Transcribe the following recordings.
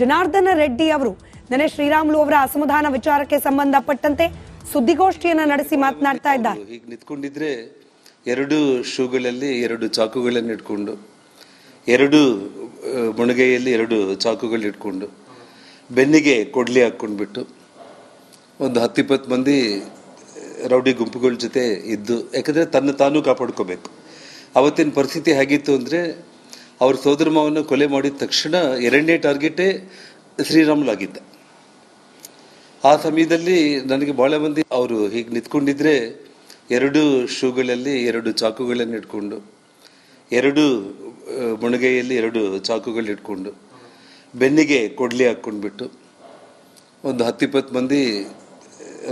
ಜನಾರ್ದನ ರೆಡ್ಡಿ ಅವರು ನೆನೆ ಶ್ರೀರಾಮುಲು ಅವರ ಅಸಮಾಧಾನ ವಿಚಾರಕ್ಕೆ ಸಂಬಂಧಪಟ್ಟಂತೆ ಸುದ್ದಿಗೋಷ್ಠಿಯನ್ನ ನಡೆಸಿ ಮಾತನಾಡ್ತಾ ಇದ್ದಾರೆ. ಹೀಗೆ ನಿಂತ್ಕೊಂಡಿದ್ರೆ ಎರಡು ಶೂಗಳಲ್ಲಿ ಎರಡು ಚಾಕುಗಳನ್ನು ಇಟ್ಕೊಂಡು, ಎರಡು ಮುಣಗೈಯಲ್ಲಿ ಎರಡು ಚಾಕುಗಳು ಇಟ್ಕೊಂಡು, ಬೆನ್ನಿಗೆ ಕೊಡ್ಲಿ ಹಾಕೊಂಡ್ಬಿಟ್ಟು ಒಂದು 10-20 ಮಂದಿ ರೌಡಿ ಗುಂಪುಗಳ ಜೊತೆ ಇದ್ದು, ಯಾಕಂದ್ರೆ ತನ್ನ ತಾನು ಕಾಪಾಡ್ಕೋಬೇಕು. ಅವತ್ತಿನ ಪರಿಸ್ಥಿತಿ ಹೇಗಿತ್ತು ಅಂದ್ರೆ, ಅವ್ರ ಸೋದರ ಮಾವನ್ನ ಕೊಲೆ ಮಾಡಿದ ತಕ್ಷಣ ಎರಡನೇ ಟಾರ್ಗೆಟೇ ಶ್ರೀರಾಮುಲು ಆಗಿದ್ದ. ಆ ಸಮಯದಲ್ಲಿ ನನಗೆ ಬಹಳ ಮಂದಿ ಅವರು ಹೀಗೆ ನಿಂತ್ಕೊಂಡಿದ್ರೆ ಎರಡು ಶೂಗಳಲ್ಲಿ ಎರಡು ಚಾಕುಗಳನ್ನು ಇಟ್ಕೊಂಡು, ಎರಡು ಮುಣಗೈಯಲ್ಲಿ ಎರಡು ಚಾಕುಗಳು ಇಟ್ಕೊಂಡು, ಬೆನ್ನಿಗೆ ಕೊಡ್ಲಿ ಹಾಕೊಂಡ್ಬಿಟ್ಟು ಒಂದು 10-20 ಮಂದಿ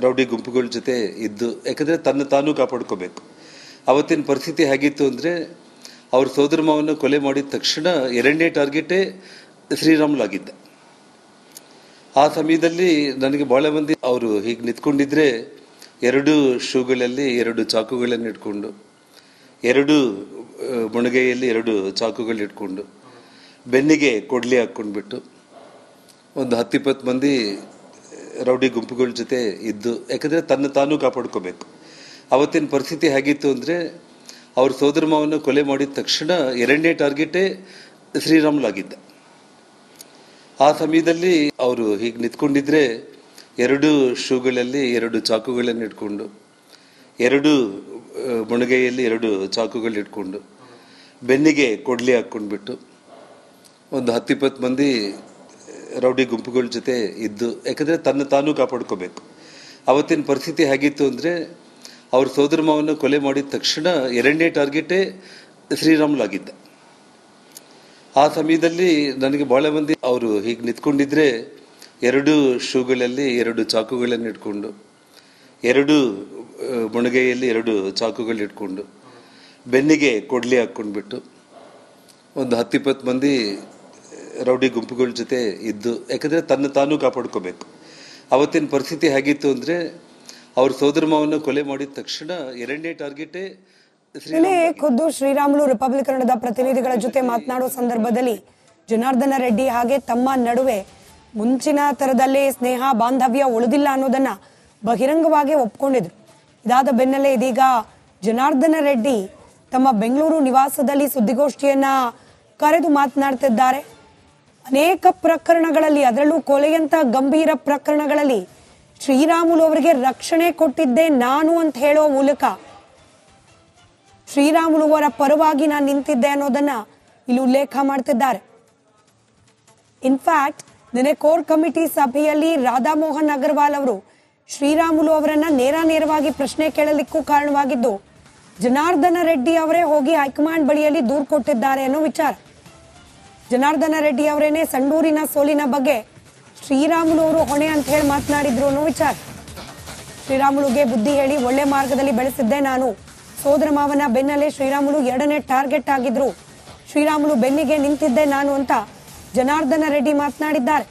ರೌಡಿ ಗುಂಪುಗಳ ಜೊತೆ ಇದ್ದು, ಯಾಕಂದ್ರೆ ತನ್ನ ತಾನು ಕಾಪಾಡ್ಕೋಬೇಕು. ಅವತ್ತಿನ ಪರಿಸ್ಥಿತಿ ಹೇಗಿತ್ತು ಅಂದ್ರೆ, ಅವ್ರ ಸೋದರ ಮಾವನ್ನ ಕೊಲೆ ಮಾಡಿದ ತಕ್ಷಣ ಎರಡನೇ ಟಾರ್ಗೆಟೇ ಶ್ರೀರಾಮುಲು ಆಗಿದ್ದ. ಆ ಸಮಯದಲ್ಲಿ ನನಗೆ ಬಹಳ ಮಂದಿ ಅವರು ಹೀಗೆ ನಿಂತ್ಕೊಂಡಿದ್ರೆ ಎರಡು ಶೂಗಳಲ್ಲಿ ಎರಡು ಚಾಕುಗಳನ್ನು ಇಟ್ಕೊಂಡು, ಎರಡು ಮುಣಗೈಯಲ್ಲಿ ಎರಡು ಚಾಕುಗಳು ಇಟ್ಕೊಂಡು, ಬೆನ್ನಿಗೆ ಕೊಡ್ಲಿ ಹಾಕೊಂಡ್ಬಿಟ್ಟು ಒಂದು 10-20 ಮಂದಿ ರೌಡಿ ಗುಂಪುಗಳ ಜೊತೆ ಇದ್ದು, ಯಾಕಂದ್ರೆ ತನ್ನ ತಾನು ಕಾಪಾಡ್ಕೋಬೇಕು. ಅವತ್ತಿನ ಪರಿಸ್ಥಿತಿ ಹೇಗಿತ್ತು ಅಂದ್ರೆ, ಅವ್ರ ಸೋದರ ಮಾವನ್ನ ಕೊಲೆ ಮಾಡಿದ ತಕ್ಷಣ ಎರಡನೇ ಟಾರ್ಗೆಟೇ ಶ್ರೀರಾಮುಲು ಆಗಿದ್ದ. ಆ ಸಮಯದಲ್ಲಿ ಅವರು ಹೀಗೆ ನಿಂತ್ಕೊಂಡಿದ್ರೆ ಎರಡು ಶೂಗಳಲ್ಲಿ ಎರಡು ಚಾಕುಗಳನ್ನು ಇಟ್ಕೊಂಡು, ಎರಡು ಮುಣಗೈಯಲ್ಲಿ ಎರಡು ಚಾಕುಗಳು ಇಟ್ಕೊಂಡು, ಬೆನ್ನಿಗೆ ಕೊಡ್ಲಿ ಹಾಕೊಂಡ್ಬಿಟ್ಟು ಒಂದು 10-20 ಮಂದಿ ರೌಡಿ ಗುಂಪುಗಳ ಜೊತೆ ಇದ್ದು, ಯಾಕಂದ್ರೆ ತನ್ನ ತಾನು ಕಾಪಾಡ್ಕೋಬೇಕು. ಅವತ್ತಿನ ಪರಿಸ್ಥಿತಿ ಹೇಗಿತ್ತು ಅಂದ್ರೆ, ಅವ್ರ ಸೋದರ ಮಾವನ್ನ ಕೊಲೆ ಮಾಡಿದ ತಕ್ಷಣ ಎರಡನೇ ಟಾರ್ಗೆಟೇ ಶ್ರೀರಾಮುಲು ಆಗಿದ್ದ. ಆ ಸಮಯದಲ್ಲಿ ನನಗೆ ಬಹಳ ಮಂದಿ ಅವರು ಹೀಗೆ ನಿಂತ್ಕೊಂಡಿದ್ರೆ ಎರಡು ಶೂಗಳಲ್ಲಿ ಎರಡು ಚಾಕುಗಳನ್ನು ಇಟ್ಕೊಂಡು, ಎರಡು ಮುಣಗೈಯಲ್ಲಿ ಎರಡು ಚಾಕುಗಳು ಇಟ್ಕೊಂಡು, ಬೆನ್ನಿಗೆ ಕೊಡ್ಲಿ ಹಾಕೊಂಡ್ಬಿಟ್ಟು ಒಂದು 10-20 ಮಂದಿ ರೌಡಿ ಗುಂಪುಗಳ ಜೊತೆ ಇದ್ದು, ಯಾಕಂದ್ರೆ ತನ್ನ ತಾನು ಕಾಪಾಡ್ಕೋಬೇಕು. ಅವತ್ತಿನ ಪರಿಸ್ಥಿತಿ ಹೇಗಿತ್ತು ಅಂದ್ರೆ, ಅವ್ರ ಸೋದರ ಮಾವನ್ನ ಕೊಲೆ ಮಾಡಿದ ತಕ್ಷಣ ಎರಡನೇ ಟಾರ್ಗೆಟೇ ಖುದ್ದು ಶ್ರೀರಾಮುಲು ರಿಪಬ್ಲಿಕ್ ಕನ್ನಡದ ಪ್ರತಿನಿಧಿಗಳ ಜೊತೆ ಮಾತನಾಡುವ ಸಂದರ್ಭದಲ್ಲಿ ಜನಾರ್ದನ ರೆಡ್ಡಿ ಹಾಗೆ ತಮ್ಮ ನಡುವೆ ಮುಂಚಿನ ತರದಲ್ಲಿ ಸ್ನೇಹ ಬಾಂಧವ್ಯ ಉಳಿದಿಲ್ಲ ಅನ್ನೋದನ್ನ ಬಹಿರಂಗವಾಗಿ ಒಪ್ಕೊಂಡಿದ್ರು. ಇದಾದ ಬೆನ್ನಲ್ಲೇ ಇದೀಗ ಜನಾರ್ದನ ರೆಡ್ಡಿ ತಮ್ಮ ಬೆಂಗಳೂರು ನಿವಾಸದಲ್ಲಿ ಸುದ್ದಿಗೋಷ್ಠಿಯನ್ನ ಕರೆದು ಮಾತನಾಡ್ತಿದ್ದಾರೆ. ಅನೇಕ ಪ್ರಕರಣಗಳಲ್ಲಿ, ಅದರಲ್ಲೂ ಕೊಲೆಯಂತ ಗಂಭೀರ ಪ್ರಕರಣಗಳಲ್ಲಿ ಶ್ರೀರಾಮುಲು ಅವರಿಗೆ ರಕ್ಷಣೆ ಕೊಟ್ಟಿದ್ದೆ ನಾನು ಅಂತ ಹೇಳೋ ಮೂಲಕ ಶ್ರೀರಾಮುಲು ಅವರ ಪರವಾಗಿ ನಾನು ನಿಂತಿದ್ದೆ ಅನ್ನೋದನ್ನ ಇಲ್ಲಿ ಉಲ್ಲೇಖ ಮಾಡ್ತಿದ್ದಾರೆ. ಇನ್ಫ್ಯಾಕ್ಟ್ ನಿನ್ನೆ ಕೋರ್ ಕಮಿಟಿ ಸಭೆಯಲ್ಲಿ ರಾಧಾ ಮೋಹನ್ ಅಗರ್ವಾಲ್ ಅವರು ಶ್ರೀರಾಮುಲು ಅವರನ್ನ ನೇರವಾಗಿ ಪ್ರಶ್ನೆ ಕೇಳಲಿಕ್ಕೂ ಕಾರಣವಾಗಿದ್ದು, ಜನಾರ್ದನ ರೆಡ್ಡಿ ಅವರೇ ಹೋಗಿ ಹೈಕಮಾಂಡ್ ಬಳಿಯಲ್ಲಿ ದೂರು ಕೊಟ್ಟಿದ್ದಾರೆ ಅನ್ನೋ ವಿಚಾರ. ಜನಾರ್ದನ ರೆಡ್ಡಿ ಅವರೇನೆ ಸಂಡೂರಿನ ಸೋಲಿನ ಬಗ್ಗೆ ಶ್ರೀರಾಮುಲು ಅವರು ಹೊಣೆ ಅಂತ ಹೇಳಿ ಮಾತನಾಡಿದ್ರು ಅನ್ನೋ ವಿಚಾರ. ಶ್ರೀರಾಮುಲುಗೆ ಬುದ್ಧಿ ಹೇಳಿ ಒಳ್ಳೆ ಮಾರ್ಗದಲ್ಲಿ ಬೆಳೆಸಿದ್ದೆ ನಾನು. ಸೋದರ ಮಾವನ ಬೆನ್ನಲ್ಲೇ ಶ್ರೀರಾಮುಲು ಎರಡನೇ ಟಾರ್ಗೆಟ್ ಆಗಿದ್ರು. ಶ್ರೀರಾಮುಲು ಬೆನ್ನಿಗೆ ನಿಂತಿದ್ದೆ ನಾನು ಅಂತ ಜನಾರ್ದನ ರೆಡ್ಡಿ ಮಾತನಾಡಿದ್ದಾರೆ.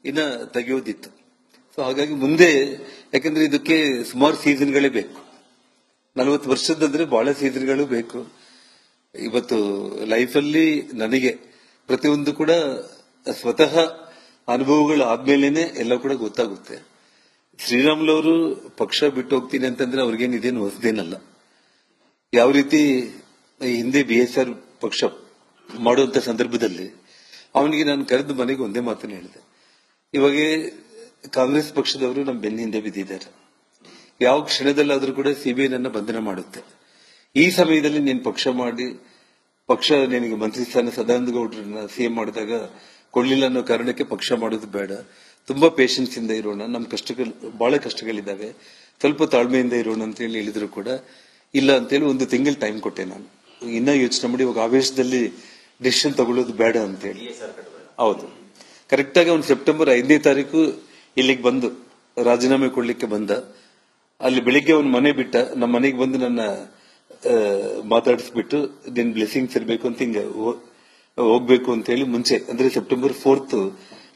ಇನ್ನ ತೆಗೆಯೋದಿತ್ತು. ಸೊ ಹಾಗಾಗಿ ಮುಂದೆ, ಯಾಕಂದ್ರೆ ಇದಕ್ಕೆ ಸುಮಾರು ಸೀಸನ್ಗಳೇ ಬೇಕು. 40 ವರ್ಷದಂದ್ರೆ ಬಹಳ ಸೀಸನ್ಗಳು ಬೇಕು. ಇವತ್ತು ಲೈಫಲ್ಲಿ ನನಗೆ ಪ್ರತಿಯೊಂದು ಕೂಡ ಸ್ವತಃ ಅನುಭವಗಳು ಆದ್ಮೇಲೆನೆ ಎಲ್ಲ ಕೂಡ ಗೊತ್ತಾಗುತ್ತೆ. ಶ್ರೀರಾಮುಲು ಅವರು ಪಕ್ಷ ಬಿಟ್ಟು ಹೋಗ್ತೀನಿ ಅಂತಂದ್ರೆ ಅವ್ರಿಗೇನು ಇದೇನು ಹೊಸದೇನಲ್ಲ. ಯಾವ ರೀತಿ ಹಿಂದೆ BSR ಪಕ್ಷ ಮಾಡುವಂತ ಸಂದರ್ಭದಲ್ಲಿ ಅವನಿಗೆ ನಾನು ಕರೆದು ಮನೆಗೆ ಒಂದೇ ಮಾತನ್ನು ಹೇಳಿದೆ, ಇವಾಗ ಕಾಂಗ್ರೆಸ್ ಪಕ್ಷದವರು ನಮ್ಮ ಬೆನ್ನ ಹಿಂದೆ ಬಿದ್ದಿದ್ದಾರೆ. ಯಾವ ಕ್ಷಣದಲ್ಲಾದ್ರೂ ಕೂಡ CBI ನನ್ನ ಬಂಧನ ಮಾಡುತ್ತೆ. ಈ ಸಮಯದಲ್ಲಿ ನೀನು ಪಕ್ಷ ನಿನಗೆ ಮಂತ್ರಿ ಸ್ಥಾನ ಸದಾನಂದ ಗೌಡ್ರನ್ನ CM ಮಾಡಿದಾಗ ಕೊಡ್ಲಿಲ್ಲ ಅನ್ನೋ ಕಾರಣಕ್ಕೆ ಪಕ್ಷ ಮಾಡೋದು ಬೇಡ. ತುಂಬಾ ಪೇಷನ್ಸ್ ಇಂದ ಇರೋಣ, ನಮ್ ಬಹಳ ಕಷ್ಟಗಳಿದ್ದಾವೆ, ಸ್ವಲ್ಪ ತಾಳ್ಮೆಯಿಂದ ಇರೋಣ ಅಂತ ಹೇಳಿ ಹೇಳಿದ್ರು ಕೂಡ ಇಲ್ಲ ಅಂತೇಳಿ 1 ತಿಂಗಳ ಟೈಮ್ ಕೊಟ್ಟೆ. ನಾನು ಇನ್ನ ಯೋಚನೆ ಮಾಡಿ ಇವಾಗ ಆವೇಶದಲ್ಲಿ ಡಿಸಿಷನ್ ತಗೊಳ್ಳೋದು ಬೇಡ ಅಂತೇಳಿ. ಹೌದು, ಕರೆಕ್ಟ್ ಆಗಿ ಅವ್ನು ಸೆಪ್ಟೆಂಬರ್ 5ನೇ ತಾರೀಕು ಇಲ್ಲಿಗೆ ಬಂದು ರಾಜೀನಾಮೆ ಕೊಡ್ಲಿಕ್ಕೆ ಬಂದ. ಅಲ್ಲಿ ಬೆಳಿಗ್ಗೆ ಅವ್ನ ಮನೆ ಬಿಟ್ಟ, ನಮ್ಮ ಮನೆಗೆ ಬಂದು ನನ್ನ ಮಾತಾಡಿಸ್ಬಿಟ್ಟು ನಿನ್ ಬ್ಲೆಸ್ಸಿಂಗ್ಸ್ ಇರ್ಬೇಕು ಅಂತ ಹಿಂಗ ಹೋಗ್ಬೇಕು ಅಂತ ಹೇಳಿ ಮುಂಚೆ ಅಂದ್ರೆ ಸೆಪ್ಟೆಂಬರ್ 4th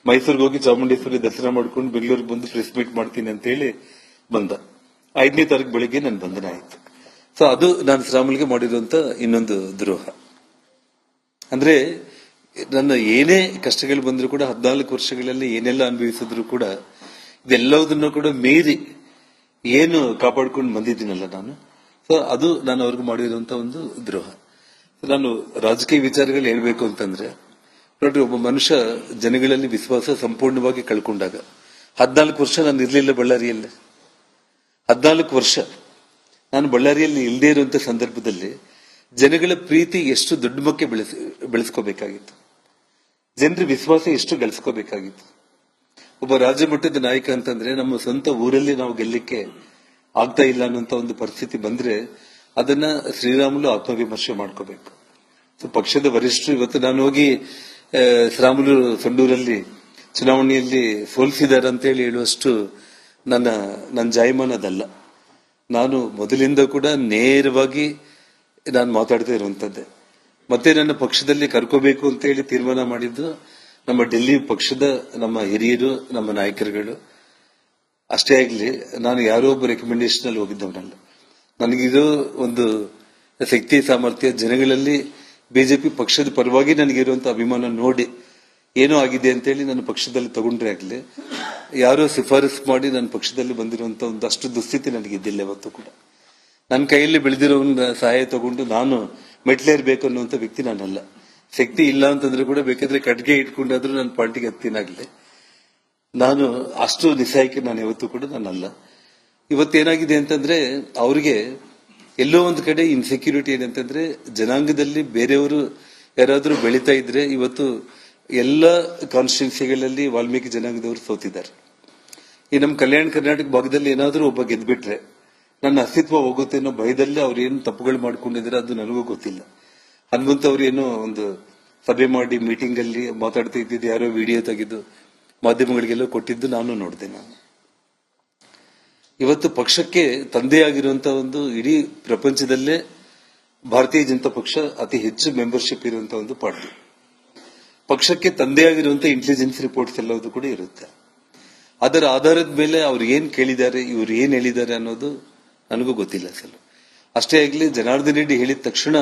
ಮೈಸೂರಿಗೆ ಹೋಗಿ ಚಾಮುಂಡೇಶ್ವರಿ ದರ್ಶನ ಮಾಡ್ಕೊಂಡು ಬೆಂಗಳೂರಿಗೆ ಬಂದು ಪ್ರೆಸ್ ಮೀಟ್ ಮಾಡ್ತೀನಿ ಅಂತ ಹೇಳಿ ಬಂದ. 5ನೇ ತಾರೀಕು ಬೆಳಿಗ್ಗೆ ನನ್ನ ಬಂಧನ ಆಯ್ತು. ಸೊ ಅದು ನಾನು ಶ್ರೀರಾಮುಲುಗೆ ಮಾಡಿರುವಂತ ಇನ್ನೊಂದು ದ್ರೋಹ. ಅಂದ್ರೆ ನನ್ನ ಏನೇ ಕಷ್ಟಗಳು ಬಂದರೂ ಕೂಡ 14 ವರ್ಷಗಳಲ್ಲಿ ಏನೆಲ್ಲ ಅನುಭವಿಸಿದ್ರು ಕೂಡ ಇದೆಲ್ಲದನ್ನು ಕೂಡ ಮೀರಿ ಏನು ಕಾಪಾಡ್ಕೊಂಡು ಬಂದಿದ್ದೀನಲ್ಲ ನಾನು. ಸೊ ಅದು ನಾನು ಅವ್ರಿಗೆ ಮಾಡಿರುವಂತ ಒಂದು ದ್ರೋಹ. ನಾನು ರಾಜಕೀಯ ವಿಚಾರಗಳು ಹೇಳ್ಬೇಕು ಅಂತಂದ್ರೆ ನೋಡ್ರಿ, ಒಬ್ಬ ಮನುಷ್ಯ ಜನಗಳಲ್ಲಿ ವಿಶ್ವಾಸ ಸಂಪೂರ್ಣವಾಗಿ ಕಳ್ಕೊಂಡಾಗ 14 ವರ್ಷ ನಾನು ಇರ್ಲಿಲ್ಲ ಬಳ್ಳಾರಿಯಲ್ಲಿ. 14 ವರ್ಷ ನಾನು ಬಳ್ಳಾರಿಯಲ್ಲಿ ಇಲ್ಲದೆ ಇರುವಂತ ಸಂದರ್ಭದಲ್ಲಿ ಜನಗಳ ಪ್ರೀತಿ ಎಷ್ಟು ದೊಡ್ಡ ಮಕ್ಕೆ ಬೆಳೆಸ್ಕೋಬೇಕಾಗಿತ್ತು, ಜನರ ವಿಶ್ವಾಸ ಎಷ್ಟು ಗಳಿಸ್ಕೋಬೇಕಾಗಿತ್ತು. ಒಬ್ಬ ರಾಜ್ಯ ಮಟ್ಟದ ನಾಯಕ ಅಂತಂದ್ರೆ ನಮ್ಮ ಸ್ವಂತ ಊರಲ್ಲಿ ನಾವು ಗೆಲ್ಲಕ್ಕೆ ಆಗ್ತಾ ಇಲ್ಲ ಅನ್ನೋಂತ ಒಂದು ಪರಿಸ್ಥಿತಿ ಬಂದ್ರೆ ಅದನ್ನ ಶ್ರೀರಾಮುಲು ಆತ್ಮವಿಮರ್ಶೆ ಮಾಡ್ಕೋಬೇಕು. ಸೊ ಪಕ್ಷದ ವರಿಷ್ಠರು ಇವತ್ತು ನಾನು ಹೋಗಿ ಶ್ರೀರಾಮುಲು ಸಂಡೂರಲ್ಲಿ ಚುನಾವಣೆಯಲ್ಲಿ ಸೋಲಿಸಿದ್ದಾರೆ ಅಂತೇಳಿ ಹೇಳುವಷ್ಟು ನನ್ನ ಜಾಯಮಾನದಲ್ಲ. ನಾನು ಮೊದಲಿಂದ ಕೂಡ ನೇರವಾಗಿ ನಾನು ಮಾತಾಡ್ತಾ ಇರುವಂತದ್ದೇ. ಮತ್ತೆ ನನ್ನ ಪಕ್ಷದಲ್ಲಿ ಕರ್ಕೋಬೇಕು ಅಂತ ಹೇಳಿ ತೀರ್ಮಾನ ಮಾಡಿದ್ದು ನಮ್ಮ ಡೆಲ್ಲಿ ಪಕ್ಷದ ನಮ್ಮ ಹಿರಿಯರು, ನಮ್ಮ ನಾಯಕರುಗಳು. ಅಷ್ಟೇ ಆಗ್ಲಿ, ನಾನು ಯಾರೋ ಒಬ್ಬ ರೆಕಮೆಂಡೇಶನ್ ಅಲ್ಲಿ ಹೋಗಿದ್ದವನಲ್ಲ. ನನಗಿರೋ ಒಂದು ಶಕ್ತಿ ಸಾಮರ್ಥ್ಯ ಜನಗಳಲ್ಲಿ ಬಿಜೆಪಿ ಪಕ್ಷದ ಪರವಾಗಿ ನನಗಿರುವಂತಹ ಅಭಿಮಾನ ನೋಡಿ ಏನೋ ಆಗಿದೆ ಅಂತೇಳಿ ನನ್ನ ಪಕ್ಷದಲ್ಲಿ ತಗೊಂಡ್ರೆ ಆಗ್ಲಿ, ಯಾರೋ ಶಿಫಾರಸು ಮಾಡಿ ನನ್ನ ಪಕ್ಷದಲ್ಲಿ ಬಂದಿರುವಂತ ಒಂದು ಅಷ್ಟು ದುಸ್ಥಿತಿ ನನಗಿದ್ದಿಲ್ಲ ಯಾವತ್ತೂ ಕೂಡ. ನನ್ನ ಕೈಯಲ್ಲಿ ಬೆಳೆದಿರೋನ ಸಹಾಯ ತಗೊಂಡು ನಾನು ಮೆಟ್ಲೇರ್ಬೇಕು ಅನ್ನುವಂತ ವ್ಯಕ್ತಿ ನಾನಲ್ಲ. ಶಕ್ತಿ ಇಲ್ಲ ಅಂತಂದ್ರೆ ಕೂಡ ಬೇಕಾದ್ರೆ ಕಟ್ಗೆ ಇಟ್ಕೊಂಡಾದ್ರೂ ನನ್ನ ಪಾರ್ಟಿಗೆ ಹತ್ತಿನಾಗ್ಲಿ. ನಾನು ಅಷ್ಟು ನಿಸ್ಸಾಯಕ್ಕೆ ನಾನು ಯಾವತ್ತೂ ಕೂಡ ನಾನಲ್ಲ. ಇವತ್ತೇನಾಗಿದೆ ಅಂತಂದ್ರೆ ಅವ್ರಿಗೆ ಎಲ್ಲೋ ಒಂದು ಕಡೆ ಇನ್ಸೆಕ್ಯೂರಿಟಿ ಏನಂತಂದ್ರೆ ಜನಾಂಗದಲ್ಲಿ ಬೇರೆಯವರು ಯಾರಾದ್ರೂ ಬೆಳೀತಾ ಇದ್ರೆ ಇವತ್ತು ಎಲ್ಲ ಕಾನ್ಸ್ಟಿಟ್ಯೂನ್ಸಿಗಳಲ್ಲಿ ವಾಲ್ಮೀಕಿ ಜನಾಂಗದವರು ಸೋತಿದ್ದಾರೆ. ಈ ನಮ್ಮ ಕಲ್ಯಾಣ ಕರ್ನಾಟಕ ಭಾಗದಲ್ಲಿ ಏನಾದ್ರೂ ಒಬ್ಬ ಗೆದ್ಬಿಟ್ರೆ ನನ್ನ ಅಸ್ತಿತ್ವ ಹೋಗುತ್ತೆ ಅನ್ನೋ ಭಯದಲ್ಲಿ ಅವ್ರು ಏನು ತಪ್ಪುಗಳು ಮಾಡ್ಕೊಂಡಿದ್ರೆ ಅದು ನನಗೂ ಗೊತ್ತಿಲ್ಲ. ಹನುಮಂತ ಅವ್ರು ಏನೋ ಒಂದು ಸಭೆ ಮಾಡಿ ಮೀಟಿಂಗ್ ಅಲ್ಲಿ ಮಾತಾಡ್ತಾ ಇದ್ದಿದ್ದು ಯಾರೋ ವಿಡಿಯೋ ತೆಗೆದು ಮಾಧ್ಯಮಗಳಿಗೆಲ್ಲ ಕೊಟ್ಟಿದ್ದು ನಾನು ನೋಡಿದೆ. ನಾನು ಇವತ್ತು ಪಕ್ಷಕ್ಕೆ ತಂದೆಯಾಗಿರುವಂತಹ ಒಂದು ಇಡೀ ಪ್ರಪಂಚದಲ್ಲೇ ಭಾರತೀಯ ಜನತಾ ಪಕ್ಷ ಅತಿ ಹೆಚ್ಚು ಮೆಂಬರ್ಶಿಪ್ ಇರುವಂತಹ ಒಂದು ಪಾರ್ಟಿ. ಪಕ್ಷಕ್ಕೆ ತಂದೆಯಾಗಿರುವಂತಹ ಇಂಟೆಲಿಜೆನ್ಸ್ ರಿಪೋರ್ಟ್ಸ್ ಎಲ್ಲವೂ ಕೂಡ ಇರುತ್ತೆ. ಅದರ ಆಧಾರದ ಮೇಲೆ ಅವ್ರು ಏನ್ ಕೇಳಿದ್ದಾರೆ, ಇವ್ರು ಏನ್ ಹೇಳಿದ್ದಾರೆ ಅನ್ನೋದು ನನಗೂ ಗೊತ್ತಿಲ್ಲ ಸರ್. ಅಷ್ಟೇ ಆಗ್ಲಿ, ಜನಾರ್ದನ್ ರೆಡ್ಡಿ ಹೇಳಿದ ತಕ್ಷಣ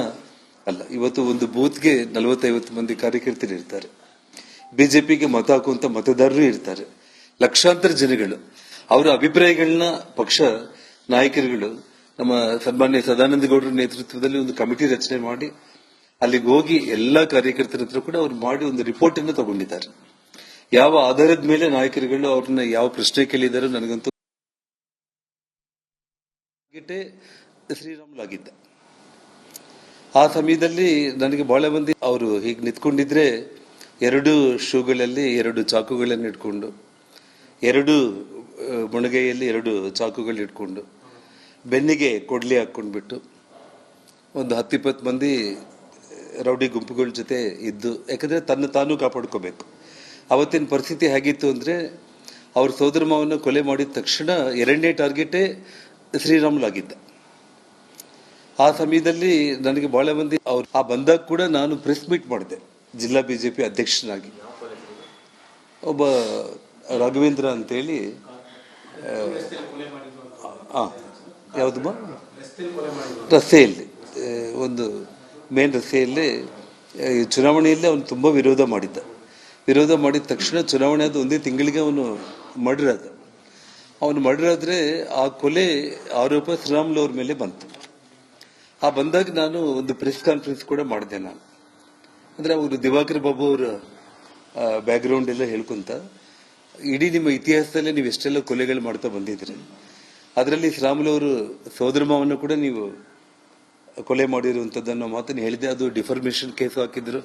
ಅಲ್ಲ, ಇವತ್ತು ಒಂದು ಬೂತ್ಗೆ 40-50 ಮಂದಿ ಕಾರ್ಯಕರ್ತರು ಇರ್ತಾರೆ, ಬಿಜೆಪಿಗೆ ಮತ ಹಾಕುವಂತ ಮತದಾರರು ಇರ್ತಾರೆ, ಲಕ್ಷಾಂತರ ಜನಗಳು. ಅವರ ಅಭಿಪ್ರಾಯಗಳನ್ನ ಪಕ್ಷ ನಾಯಕರುಗಳು ನಮ್ಮ ಸನ್ಮಾನ್ಯ ಸದಾನಂದ ಗೌಡರ ನೇತೃತ್ವದಲ್ಲಿ ಒಂದು ಕಮಿಟಿ ರಚನೆ ಮಾಡಿ ಅಲ್ಲಿಗೆ ಹೋಗಿ ಎಲ್ಲಾ ಕಾರ್ಯಕರ್ತರ ಹತ್ರ ಕೂಡ ಅವ್ರು ಮಾಡಿ ಒಂದು ರಿಪೋರ್ಟ್ ಅನ್ನು ತಗೊಂಡಿದ್ದಾರೆ. ಯಾವ ಆಧಾರದ ಮೇಲೆ ನಾಯಕರುಗಳು ಅವ್ರನ್ನ ಯಾವ ಪ್ರಶ್ನೆ ಕೇಳಿದಾರೋ ನನಗಂತೂ ಶ್ರೀರಾಮುಲು ಆಗಿದ್ದ. ಆ ಸಮಯದಲ್ಲಿ ನನಗೆ ಬಹಳ ಮಂದಿ ಅವರು ಹೀಗೆ ನಿಂತ್ಕೊಂಡಿದ್ರೆ 2 ಶೂಗಳಲ್ಲಿ 2 ಚಾಕುಗಳನ್ನು ಇಟ್ಕೊಂಡು, 2 ಮುಣಗೈಯಲ್ಲಿ 2 ಚಾಕುಗಳು ಇಟ್ಕೊಂಡು, ಬೆನ್ನಿಗೆ ಕೊಡ್ಲಿ ಹಾಕೊಂಡ್ಬಿಟ್ಟು ಒಂದು 10-20 ಮಂದಿ ರೌಡಿ ಗುಂಪುಗಳ ಜೊತೆ ಇದ್ದು, ಯಾಕಂದ್ರೆ ತಾನು ಕಾಪಾಡ್ಕೋಬೇಕು. ಅವತ್ತಿನ ಪರಿಸ್ಥಿತಿ ಹೇಗಿತ್ತು ಅಂದ್ರೆ ಅವ್ರ ಸೋದರ ಮಾವನ್ನ ಕೊಲೆ ಮಾಡಿದ ತಕ್ಷಣ 2ನೇ ಟಾರ್ಗೆಟೇ ಶ್ರೀರಾಮುಲು ಆಗಿದ್ದ. ಆ ಸಮಯದಲ್ಲಿ ನನಗೆ ಬಹಳ ಮಂದಿ ಅವ್ರು ಬಂದಾಗ ಕೂಡ ನಾನು ಪ್ರೆಸ್ ಮೀಟ್ ಮಾಡಿದೆ ಜಿಲ್ಲಾ ಬಿಜೆಪಿ ಅಧ್ಯಕ್ಷನಾಗಿ. ಒಬ್ಬ ರಾಘವೇಂದ್ರ ಅಂತೇಳಿ ಯಾವ್ದು ರಸ್ತೆಯಲ್ಲಿ ಒಂದು ಮೇನ್ ರಸ್ತೆಯಲ್ಲಿ ಚುನಾವಣೆಯಲ್ಲಿ ಅವನು ತುಂಬಾ ವಿರೋಧ ಮಾಡಿದ ತಕ್ಷಣ ಚುನಾವಣೆ ಆದ 1 ತಿಂಗಳಿಗೆ ಅವನು ಮರ್ಡರ್ ಆದ. ಅವನು ಮರ್ಡರ್ ಆದ್ರೆ ಆ ಕೊಲೆ ಆರೋಪ ಶ್ರೀರಾಮುಲು ಅವ್ರ ಮೇಲೆ ಬಂತು. ಬಂದಾಗ ನಾನು ಒಂದು ಪ್ರೆಸ್ ಕಾನ್ಫರೆನ್ಸ್ ಕೂಡ ಮಾಡಿದೆ. ನಾನು ಅಂದ್ರೆ ಅವರು ದಿವಾಕರ್ ಬಾಬು ಅವರ ಬ್ಯಾಕ್ ಗ್ರೌಂಡ್ ಎಲ್ಲ ಹೇಳ್ಕೊಂತ, ಇಡೀ ನಿಮ್ಮ ಇತಿಹಾಸದಲ್ಲೇ ನೀವು ಎಷ್ಟೆಲ್ಲ ಕೊಲೆಗಳು ಮಾಡ್ತಾ ಬಂದಿದ್ರಿ, ಅದರಲ್ಲಿ ಶ್ರೀರಾಮುಲು ಅವರು ಸೋದರ ಮಾವನ್ನ ಕೂಡ ನೀವು ಕೊಲೆ ಮಾಡಿರುವಂತದ್ದನ್ನ ಮಾತನ್ನು ಹೇಳಿದೆ. ಅದು ಡಿಫರ್ಮೇಷನ್ ಕೇಸು ಹಾಕಿದ್ರು.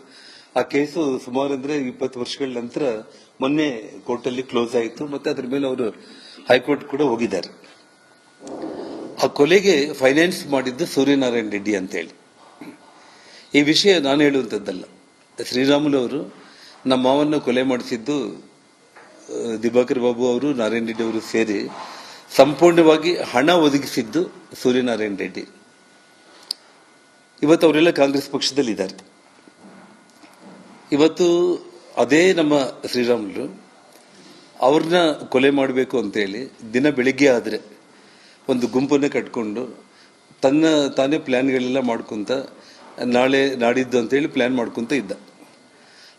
ಆ ಕೇಸು ಸುಮಾರು ಅಂದ್ರೆ 20 ವರ್ಷಗಳ ನಂತರ ಮೊನ್ನೆ ಕೋರ್ಟ್ ಅಲ್ಲಿ ಕ್ಲೋಸ್ ಆಯಿತು. ಮತ್ತೆ ಅದ್ರ ಮೇಲೆ ಅವರು ಹೈಕೋರ್ಟ್ ಕೂಡ ಹೋಗಿದ್ದಾರೆ. ಆ ಕೊಲೆಗೆ ಫೈನಾನ್ಸ್ ಮಾಡಿದ್ದು ಸೂರ್ಯನಾರಾಯಣ ರೆಡ್ಡಿ ಅಂತ ಹೇಳಿ. ಈ ವಿಷಯ ನಾನು ಹೇಳುವಂತದ್ದಲ್ಲ. ಶ್ರೀರಾಮುಲು ಅವರು ನಮ್ಮ ಮಾವನ್ನ ಕೊಲೆ ಮಾಡಿಸಿದ್ದು ದಿವಾಕರ್ ಬಾಬು ಅವರು, ನಾರಾಯಣ ರೆಡ್ಡಿ ಅವರು ಸೇರಿ ಸಂಪೂರ್ಣವಾಗಿ ಹಣ ಒದಗಿಸಿದ್ದು ಸೂರ್ಯನಾರಾಯಣ ರೆಡ್ಡಿ. ಇವತ್ತು ಅವರೆಲ್ಲ ಕಾಂಗ್ರೆಸ್ ಪಕ್ಷದಲ್ಲಿ ಇದ್ದಾರೆ. ಇವತ್ತು ಅದೇ ನಮ್ಮ ಶ್ರೀರಾಮುಲು ಅವ್ರನ್ನ ಕೊಲೆ ಮಾಡಬೇಕು ಅಂತೇಳಿ ದಿನ ಬೆಳಿಗ್ಗೆ ಆದರೆ ಒಂದು ಗುಂಪನ್ನೇ ಕಟ್ಕೊಂಡು ತಾನೇ ಪ್ಲ್ಯಾನ್ಗಳೆಲ್ಲ ಮಾಡ್ಕೊತ ನಾಳೆ ನಾಡಿದ್ದು ಅಂತೇಳಿ ಪ್ಲ್ಯಾನ್ ಮಾಡ್ಕೊತ ಇದ್ದ.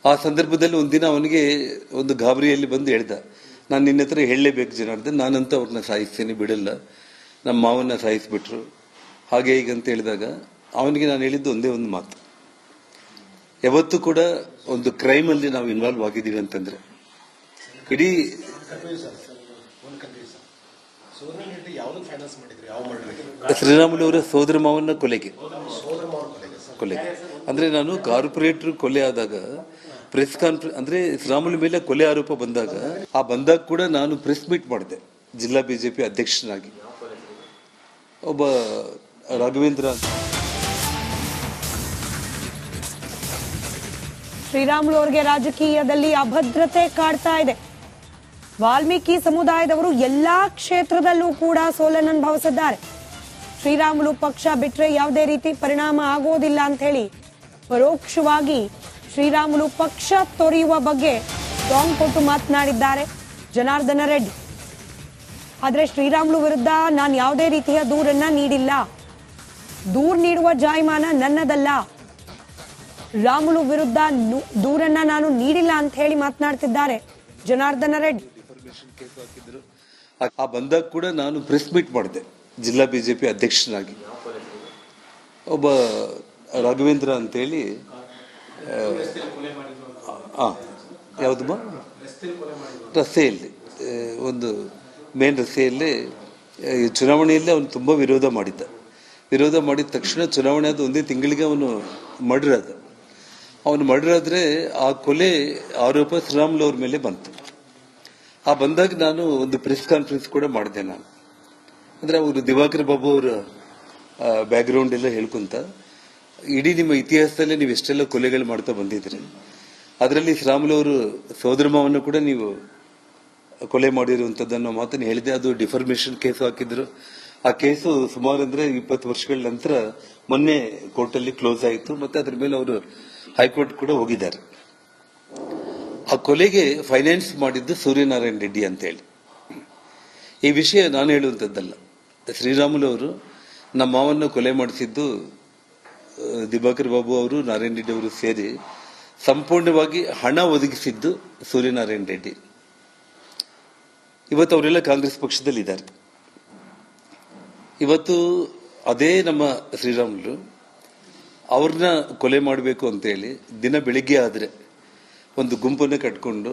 ಆ ಸಂದರ್ಭದಲ್ಲಿ ಒಂದಿನ ಅವನಿಗೆ ಒಂದು ಗಾಬರಿಯಲ್ಲಿ ಬಂದು ಹೇಳ್ದ, ನಾನು ನಿನ್ನ ಹತ್ರ ಹೇಳಲೇಬೇಕು ಜನಾರ್ದನ್, ನಾನಂತ ಅವ್ರನ್ನ ಸಾಯಿಸ್ತೀನಿ, ಬಿಡಲ್ಲ, ನಮ್ಮ ಮಾವನ್ನ ಸಾಯಿಸ್ಬಿಟ್ರು, ಹಾಗೆ ಹೀಗೆ ಅಂತ ಹೇಳಿದಾಗ ಅವನಿಗೆ ನಾನು ಹೇಳಿದ್ದು ಒಂದೇ ಒಂದು ಮಾತು, ಯಾವತ್ತೂ ಕೂಡ ಒಂದು ಕ್ರೈಮಲ್ಲಿ ನಾವು ಇನ್ವಾಲ್ವ್ ಆಗಿದ್ದೀವಿ ಅಂತಂದ್ರೆ ಇಡೀ ಶ್ರೀರಾಮುಲು ಅವರ ಸೋದರ ಮಾವನ ಕೊಲೆಗೆ ಅಂದ್ರೆ ನಾನು ಕಾರ್ಪೊರೇಟರ್ ಕೊಲೆ ಆದಾಗ ಪ್ರೆಸ್ ಕಾನ್ಫರೆನ್ಸ್ ಅಂದ್ರೆ ಶ್ರೀರಾಮುಲು ಮೇಲೆ ಕೊಲೆ ಆರೋಪ ಬಂದಾಗ ಕೂಡ ನಾನು ಪ್ರೆಸ್ ಮೀಟ್ ಮಾಡಿದೆ ಜಿಲ್ಲಾ ಬಿಜೆಪಿ ಅಧ್ಯಕ್ಷನಾಗಿ. ಒಬ್ಬ ರಾಘವೇಂದ್ರ ಅಂತ ಶ್ರೀರಾಮುಲು ಅವರಿಗೆ ರಾಜಕೀಯದಲ್ಲಿ ಅಭದ್ರತೆ ಕಾಡ್ತಾ ಇದೆ. ವಾಲ್ಮೀಕಿ ಸಮುದಾಯದವರು ಎಲ್ಲಾ ಕ್ಷೇತ್ರದಲ್ಲೂ ಕೂಡ ಸೋಲನ್ನು ಅನುಭವಿಸಿದ್ದಾರೆ. ಶ್ರೀರಾಮುಲು ಪಕ್ಷ ಬಿಟ್ರೆ ಯಾವುದೇ ರೀತಿ ಪರಿಣಾಮ ಆಗೋದಿಲ್ಲ ಅಂತ ಹೇಳಿ ಪರೋಕ್ಷವಾಗಿ ಶ್ರೀರಾಮುಲು ಪಕ್ಷ ತೊರೆಯುವ ಬಗ್ಗೆ ಟಾಂಗ್ ಕೊಟ್ಟು ಮಾತನಾಡಿದ್ದಾರೆ ಜನಾರ್ದನ ರೆಡ್ಡಿ. ಆದ್ರೆ ಶ್ರೀರಾಮುಲು ವಿರುದ್ಧ ನಾನು ಯಾವುದೇ ರೀತಿಯ ದೂರನ್ನ ನೀಡಿಲ್ಲ, ದೂರು ನೀಡುವ ಜಾಯಮಾನ ನನ್ನದಲ್ಲ, ರಾಮುಲು ವಿರುದ್ಧ ದೂರನ್ನ ನಾನು ನೀಡಿಲ್ಲ ಅಂತ ಹೇಳಿ ಮಾತನಾಡ್ತಿದ್ದಾರೆ ಜನಾರ್ದನ ರೆಡ್ಡಿ. ಬಂದಾಗ ಕೂಡ ನಾನು ಪ್ರೆಸ್ ಮೀಟ್ ಮಾಡಿದೆ ಜಿಲ್ಲಾ ಬಿಜೆಪಿ ಅಧ್ಯಕ್ಷನಾಗಿ. ಒಬ್ಬ ರಾಘವೇಂದ್ರ ಅಂತೇಳಿ ಯಾವ್ದಮ್ಮ ರಸ್ತೆಯಲ್ಲಿ ಒಂದು ಮೇನ್ ರಸ್ತೆಯಲ್ಲೇ ಚುನಾವಣೆಯಲ್ಲಿ ಅವನು ತುಂಬ ವಿರೋಧ ಮಾಡಿದ ತಕ್ಷಣ ಚುನಾವಣೆ ಆದ ಒಂದೇ ತಿಂಗಳಿಗೆ ಅವನು ಮರ್ಡರ್ ಆದ. ಅವನು ಮರ್ಡರ್ ಆದ್ರೆ ಆ ಕೊಲೆ ಆರೋಪ ಶ್ರೀರಾಮುಲು ಅವ್ರ ಮೇಲೆ ಬಂತು. ಬಂದಾಗ ನಾನು ಒಂದು ಪ್ರೆಸ್ ಕಾನ್ಫರೆನ್ಸ್ ಕೂಡ ಮಾಡಿದೆ. ನಾನು ಅಂದ್ರೆ ಅವರು ದಿವಾಕರ್ ಬಾಬು ಅವರ ಬ್ಯಾಕ್ಗ್ರೌಂಡ್ ಎಲ್ಲ ಹೇಳ್ಕೊಂತ ಇಡೀ ನಿಮ್ಮ ಇತಿಹಾಸದಲ್ಲೇ ನೀವು ಎಷ್ಟೆಲ್ಲ ಕೊಲೆಗಳು ಮಾಡ್ತಾ ಬಂದಿದ್ರಿ, ಅದರಲ್ಲಿ ಶ್ರೀರಾಮುಲು ಅವರು ಸೋದರ ಮಾವನ್ನು ಕೂಡ ನೀವು ಕೊಲೆ ಮಾಡಿರುವಂತದ್ದನ್ನು ಮಾತನ್ನು ಹೇಳಿದೆ. ಅದು ಡಿಫರ್ಮೇಷನ್ ಕೇಸು ಹಾಕಿದ್ರು. ಆ ಕೇಸು ಸುಮಾರು ಅಂದ್ರೆ 20 ವರ್ಷಗಳ ನಂತರ ಮೊನ್ನೆ ಕೋರ್ಟಲ್ಲಿ ಕ್ಲೋಸ್ ಆಯಿತು. ಮತ್ತೆ ಅದ್ರ ಮೇಲೆ ಅವರು ಹೈಕೋರ್ಟ್ ಕೂಡ ಹೋಗಿದ್ದಾರೆ. ಆ ಕೊಲೆಗೆ ಫೈನಾನ್ಸ್ ಮಾಡಿದ್ದು ಸೂರ್ಯನಾರಾಯಣ ರೆಡ್ಡಿ ಅಂತ ಹೇಳಿ. ಈ ವಿಷಯ ನಾನು ಹೇಳುವಂಥದ್ದಲ್ಲ, ಶ್ರೀರಾಮುಲು ಅವರು ನಮ್ಮ ಮಾವನ್ನು ಕೊಲೆ ಮಾಡಿಸಿದ್ದು ದಿವಾಕರ್ ಬಾಬು ಅವರು, ನಾರಾಯಣ ರೆಡ್ಡಿ ಅವರು ಸೇರಿ ಸಂಪೂರ್ಣವಾಗಿ ಹಣ ಒದಗಿಸಿದ್ದು ಸೂರ್ಯನಾರಾಯಣ ರೆಡ್ಡಿ. ಇವತ್ತು ಅವರೆಲ್ಲ ಕಾಂಗ್ರೆಸ್ ಪಕ್ಷದಲ್ಲಿ ಇದ್ದಾರೆ. ಇವತ್ತು ಅದೇ ನಮ್ಮ ಶ್ರೀರಾಮುಲು ಅವ್ರನ್ನ ಕೊಲೆ ಮಾಡಬೇಕು ಅಂತೇಳಿ ದಿನ ಬೆಳಿಗ್ಗೆ ಆದರೆ ಒಂದು ಗುಂಪನ್ನೇ ಕಟ್ಕೊಂಡು